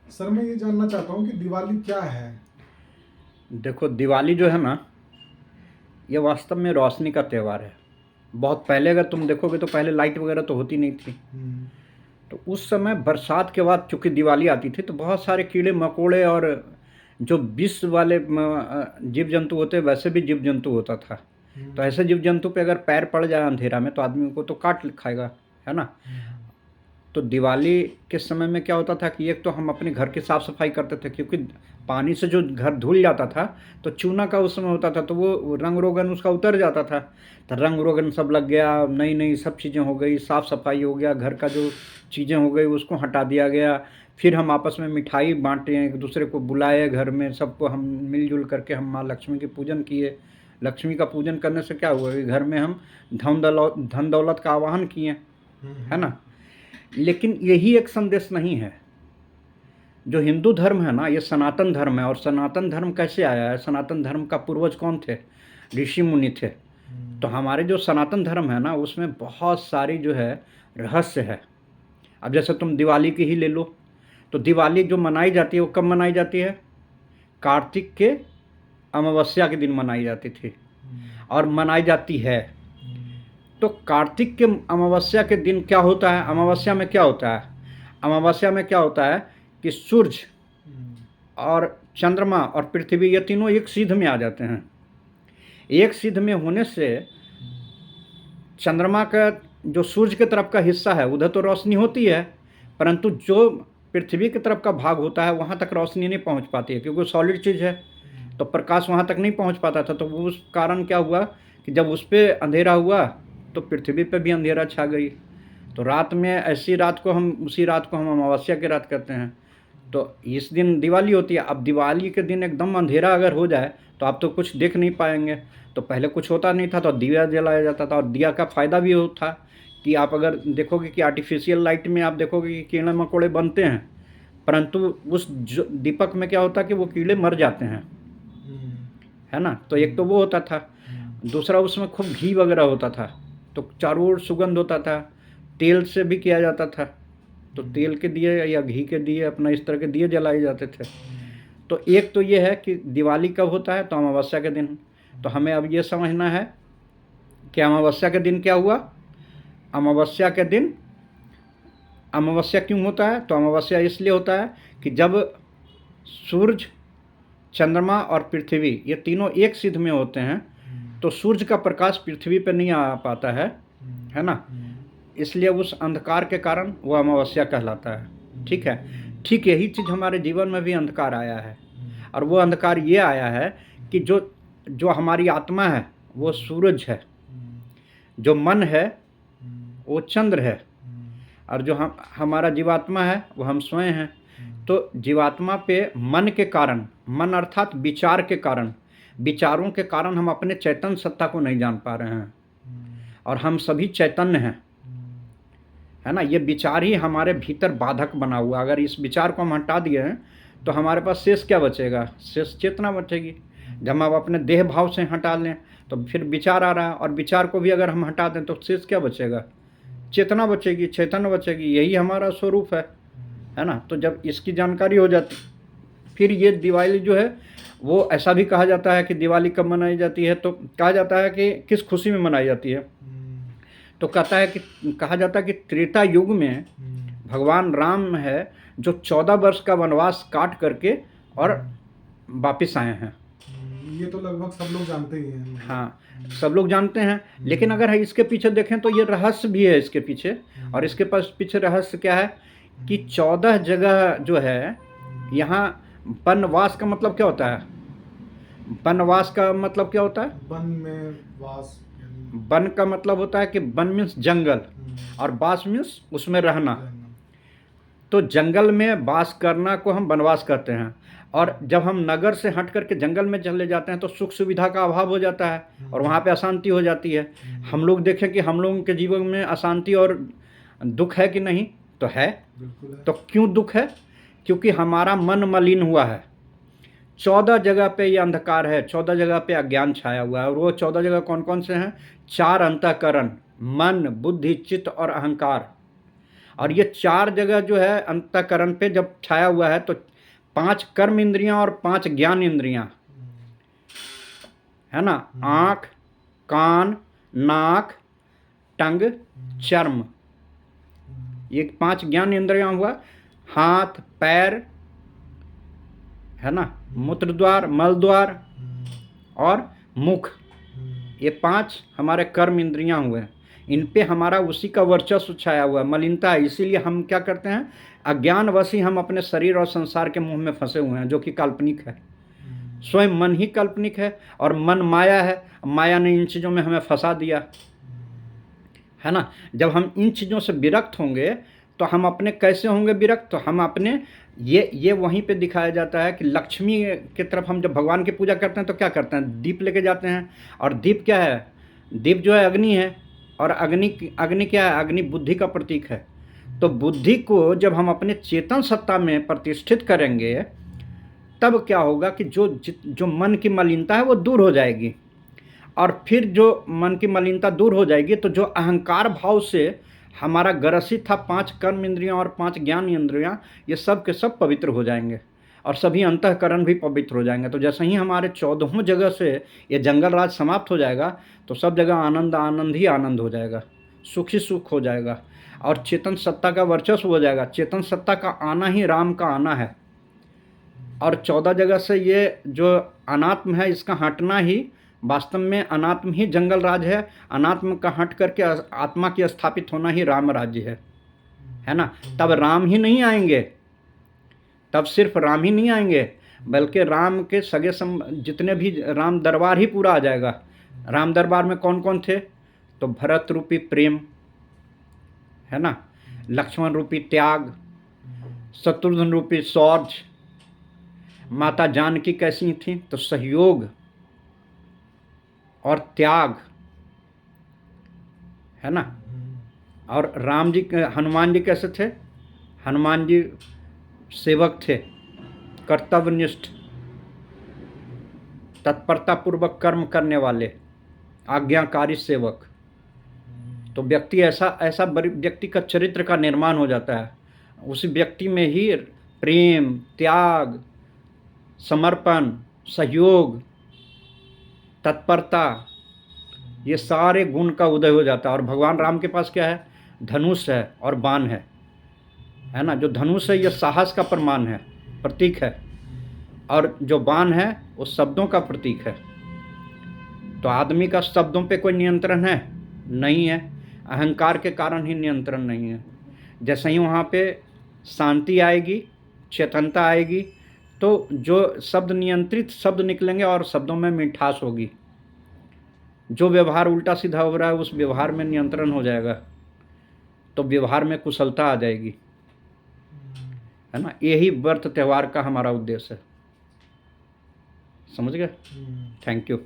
Sir मैं ये जानना चाहता हूँ कि दिवाली क्या है? देखो, दिवाली जो है ना, ये वास्तव में रोशनी का त्यौहार है। बहुत पहले अगर तुम देखोगे तो पहले लाइट वगैरह तो होती नहीं थी। हम्म। तो उस समय बरसात के बाद चूँकि दिवाली आती थी तो बहुत सारे कीड़े-मकोड़े और जो विष वाले जीव-जंतु होते हैं वैसे भी जीव-जंतु होता था। तो हम्म। ऐसे जीव-जंतु पे अगर पैर पड़ जाए अंधेरा में तो आदमी को तो काट खाएगा, है ना? हम्म। तो दिवाली के समय में क्या होता था कि एक तो हम अपने घर की साफ़ सफाई करते थे, क्योंकि पानी से जो घर धुल जाता था तो चूना का उस समय होता था, तो वो रंग रोगन उसका उतर जाता था। तो रंग रोगन सब लग गया, नई नई सब चीज़ें हो गई, साफ़ सफाई हो गया, घर का जो चीज़ें हो गई उसको हटा दिया गया। फिर हम आपस में मिठाई बांटे, एक दूसरे को बुलाए, घर में सबको हम मिलजुल करके हम माँ लक्ष्मी की पूजन किए। लक्ष्मी का पूजन करने से क्या हुआ कि घर में हम धन दौलत का आवाहन किए, है हम्म। ना? लेकिन यही एक संदेश नहीं है। जो हिंदू धर्म है ना, ये सनातन धर्म है। और सनातन धर्म कैसे आया है? सनातन धर्म का पूर्वज कौन थे? ऋषि मुनि थे। तो हमारे जो सनातन धर्म है ना, उसमें बहुत सारी जो है रहस्य है। अब जैसे तुम दिवाली की ही ले लो, तो दिवाली जो मनाई जाती है वो कब मनाई जाती है? कार्तिक के अमावस्या के दिन मनाई जाती थी और मनाई जाती है। तो कार्तिक के अमावस्या के दिन क्या होता है? अमावस्या में क्या होता है? अमावस्या में क्या होता है कि सूर्य और चंद्रमा और पृथ्वी ये तीनों एक सिध में आ जाते हैं। एक सिध में होने से चंद्रमा का जो सूर्य की तरफ का हिस्सा है उधर तो रोशनी होती है, परंतु जो पृथ्वी की तरफ का भाग होता है वहाँ तक रोशनी नहीं पहुँच पाती है, क्योंकि सॉलिड चीज़ है। तो प्रकाश वहाँ तक नहीं पहुँच पाता था। तो उस कारण क्या हुआ कि जब उस पर अंधेरा हुआ तो पृथ्वी पे भी अंधेरा छा गई। तो रात में ऐसी रात को हम उसी रात को हम अमावस्या की रात कहते हैं। तो इस दिन दिवाली होती है। अब दिवाली के दिन एकदम अंधेरा अगर हो जाए तो आप तो कुछ देख नहीं पाएंगे। तो पहले कुछ होता नहीं था तो दिया जलाया जाता था, और दिया का फ़ायदा भी वो था कि आप अगर देखोगे कि आर्टिफिशियल लाइट में आप देखोगे कि कीड़े मकोड़े बनते हैं, परंतु उस दीपक में क्या होता है कि वो कीड़े मर जाते हैं, है ना? तो एक तो वो होता था। दूसरा उसमें खूब घी वगैरह होता था, तो चारों ओर सुगंध होता था। तेल से भी किया जाता था, तो तेल के दिए या घी के दिए अपना इस तरह के दिए जलाए जाते थे। तो एक तो ये है कि दिवाली कब होता है? तो अमावस्या के दिन। तो हमें अब ये समझना है कि अमावस्या के दिन क्या हुआ। अमावस्या के दिन अमावस्या क्यों होता है? तो अमावस्या इसलिए होता है कि जब सूरज, चंद्रमा और पृथ्वी ये तीनों एक सिध में होते हैं तो सूर्य का प्रकाश पृथ्वी पर नहीं आ पाता है ना? इसलिए उस अंधकार के कारण वो अमावस्या कहलाता है। ठीक है। ठीक यही चीज़ हमारे जीवन में भी अंधकार आया है। और वो अंधकार ये आया है कि जो जो हमारी आत्मा है वो सूरज है, जो मन है वो चंद्र है, और जो हम हमारा जीवात्मा है वो हम स्वयं हैं। तो जीवात्मा पे मन के कारण, मन अर्थात विचार के कारण, विचारों के कारण हम अपने चैतन्य सत्ता को नहीं जान पा रहे हैं। और हम सभी चैतन्य हैं, है ना? ये विचार ही हमारे भीतर बाधक बना हुआ। अगर इस विचार को हम हटा दिए हैं तो हमारे पास शेष क्या बचेगा? शेष चेतना बचेगी। जब हम अपने देह भाव से हटा लें तो फिर विचार आ रहा है, और विचार को भी अगर हम हटा दें तो शेष क्या बचेगा? चेतना बचेगी, चैतन्य बचेगी। यही हमारा स्वरूप है ना? तो जब इसकी जानकारी हो जाती, फिर ये दिवाली जो है वो ऐसा भी कहा जाता है कि दिवाली कब मनाई जाती है? तो कहा जाता है कि किस खुशी में मनाई जाती है? तो कहता है कि कहा जाता है कि त्रेता युग में भगवान राम है जो 14 वर्ष का वनवास काट करके और वापिस आए हैं। ये तो लगभग सब लोग जानते ही हैं। हाँ, सब लोग जानते हैं, लेकिन अगर इसके पीछे देखें तो ये रहस्य भी है इसके पीछे। और इसके पास पीछे रहस्य क्या है कि 14 जगह जो है यहाँ वनवास का मतलब क्या होता है? वनवास का मतलब क्या होता है? वन में वास वन का मतलब होता है कि वन मीन्स जंगल, और वास मीन्स उसमें रहना। तो जंगल में वास करना को हम वनवास कहते हैं। और जब हम नगर से हट करके जंगल में चले जाते हैं तो सुख सुविधा का अभाव हो जाता है और वहाँ पे अशांति हो जाती है। हम लोग देखें कि हम लोगों के जीवन में अशांति और दुख है कि नहीं? तो है। बिल्कुल है। तो क्यों दुख है? क्योंकि हमारा मन मलिन हुआ है। 14 जगह पे ये अंधकार है, 14 जगह पे अज्ञान छाया हुआ है। और वो 14 जगह कौन कौन से हैं? 4 अंतःकरण, मन, बुद्धि, चित्त और अहंकार। और ये 4 जगह जो है अंतःकरण पे जब छाया हुआ है तो 5 कर्म इंद्रियां और 5 ज्ञान इंद्रियां, है ना, आँख, कान, नाक, टंग, चर्म, ये 5 ज्ञान इंद्रियां हुआ। हाथ, पैर, है ना, मूत्र द्वार, मल द्वार और मुख, ये 5 हमारे कर्म इंद्रियां हुए। इन पे हमारा उसी का वर्चस्व छाया हुआ है, मलिनता है। इसीलिए हम क्या करते हैं, अज्ञानवश ही हम अपने शरीर और संसार के मुंह में फंसे हुए हैं, जो कि काल्पनिक है। स्वयं मन ही काल्पनिक है और मन माया है। माया ने इन चीज़ों में हमें फंसा दिया, है ना। जब हम इन चीज़ों से विरक्त होंगे तो हम अपने कैसे होंगे विरक्त, तो हम अपने ये वहीं पे दिखाया जाता है कि लक्ष्मी की तरफ हम जब भगवान की पूजा करते हैं तो क्या करते हैं, दीप लेके जाते हैं। और दीप क्या है, दीप जो है अग्नि है, और अग्नि क्या है, अग्नि बुद्धि का प्रतीक है। तो बुद्धि को जब हम अपने चेतन सत्ता में प्रतिष्ठित करेंगे तब क्या होगा कि जो मन की मलिनता है वो दूर हो जाएगी। और फिर जो मन की मलिनता दूर हो जाएगी तो जो अहंकार भाव से हमारा ग्रसित था 5 कर्म इंद्रियां और 5 ज्ञान इंद्रियां, ये सब के सब पवित्र हो जाएंगे और सभी अंतःकरण भी पवित्र हो जाएंगे। तो जैसे ही हमारे 14 जगह से ये जंगल राज समाप्त हो जाएगा तो सब जगह आनंद आनंद ही आनंद हो जाएगा, सुख ही सुख हो जाएगा और चेतन सत्ता का वर्चस्व हो जाएगा। चेतन सत्ता का आना ही राम का आना है। और 14 जगह से ये जो अनात्म है इसका हटना ही, वास्तव में अनात्म ही जंगल राज है। अनात्म का हट करके आत्मा की स्थापित होना ही राम राज्य है ना। तब राम ही नहीं आएंगे, तब सिर्फ राम ही नहीं आएंगे, बल्कि राम के सगे जितने भी राम दरबार ही पूरा आ जाएगा। राम दरबार में कौन कौन थे, तो भरत रूपी प्रेम, है ना, लक्ष्मण रूपी त्याग, शत्रुघ्न रूपी शौर्य, माता जानकी कैसी थी, तो सहयोग और त्याग, है ना। और राम जी, हनुमान जी कैसे थे, हनुमान जी सेवक थे, कर्तव्यनिष्ठ, तत्परता पूर्वक कर्म करने वाले, आज्ञाकारी सेवक। तो व्यक्ति ऐसा व्यक्ति का चरित्र का निर्माण हो जाता है। उस व्यक्ति में ही प्रेम, त्याग, समर्पण, सहयोग, तत्परता, ये सारे गुण का उदय हो जाता है। और भगवान राम के पास क्या है, धनुष है और बाण है ना। जो धनुष है ये साहस का प्रमाण है, प्रतीक है, और जो बाण है वो शब्दों का प्रतीक है। तो आदमी का शब्दों पे कोई नियंत्रण है नहीं है, अहंकार के कारण ही नियंत्रण नहीं है। जैसे ही वहाँ पे शांति आएगी, चेतनता आएगी, तो जो शब्द नियंत्रित शब्द निकलेंगे और शब्दों में मिठास होगी। जो व्यवहार उल्टा सीधा हो रहा है उस व्यवहार में नियंत्रण हो जाएगा, तो व्यवहार में कुशलता आ जाएगी, है ना। यही व्रत त्यौहार का हमारा उद्देश्य है, समझ गए। Thank you.